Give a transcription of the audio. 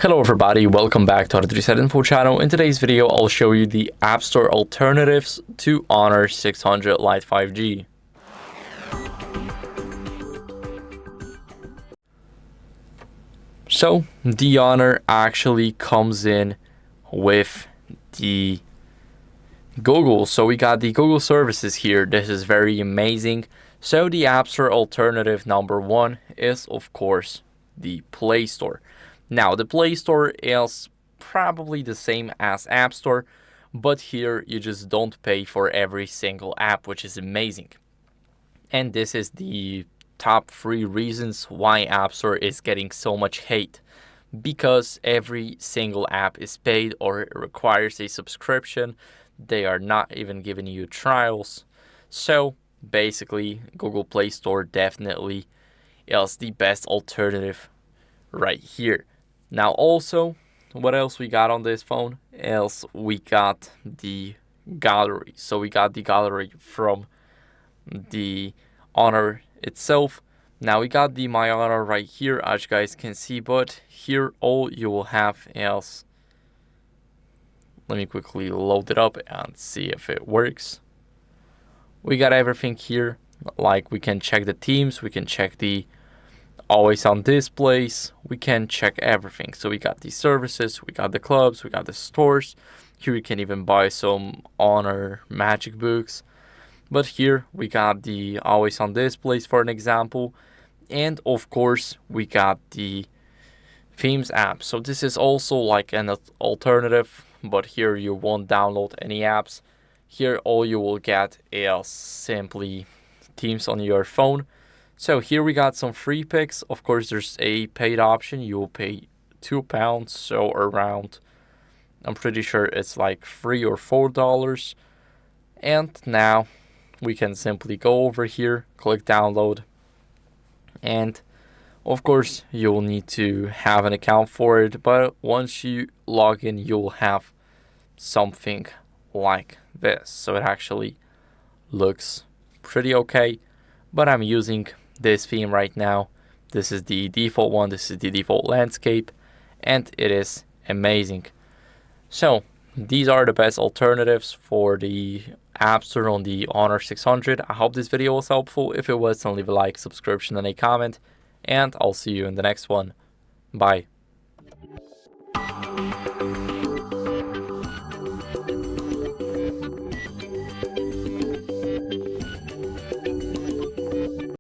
Hello everybody, welcome back to HardReset.Info channel. In today's video, I'll show you the App Store alternatives to Honor 600 Lite 5G. So, the Honor actually comes in with the Google. So we got the Google services here. This is very amazing. So the App Store alternative number one is, of course, the Play Store. Now, the Play Store is probably the same as App Store, but here you just don't pay for every single app, which is amazing. And this is the top 3 reasons why App Store is getting so much hate. Because every single app is paid or it requires a subscription. They are not even giving you trials. So basically, Google Play Store definitely is the best alternative right here. Now also, what else we got on this phone is we got the gallery. So we got the gallery from the Honor itself. Now we got the My Honor right here, as you guys can see, but here all you will have is, let me quickly load it up and see if it works. We got everything here, like we can check the teams, we can check the always on displays, we can check everything. So we got the services, we got the clubs, we got the stores. Here you can even buy some Honor magic books. But here we got the always on displays for an example. And of course we got the themes app. So this is also like an alternative, but here you won't download any apps. Here all you will get is simply themes on your phone. So here we got some free picks. Of course, there's a paid option. You will pay £2, so around, I'm pretty sure it's like $3 or $4. And now we can simply go over here, click download. And of course, you'll need to have an account for it. But once you log in, you'll have something like this. So it actually looks pretty okay. But I'm using this theme right now. This is the default one. This is the default landscape, and it is amazing. So these are the best alternatives for the App Store on the Honor 600. I hope this video was helpful. If it was, then leave a like, subscription, and a comment, and I'll see you in the next one. Bye.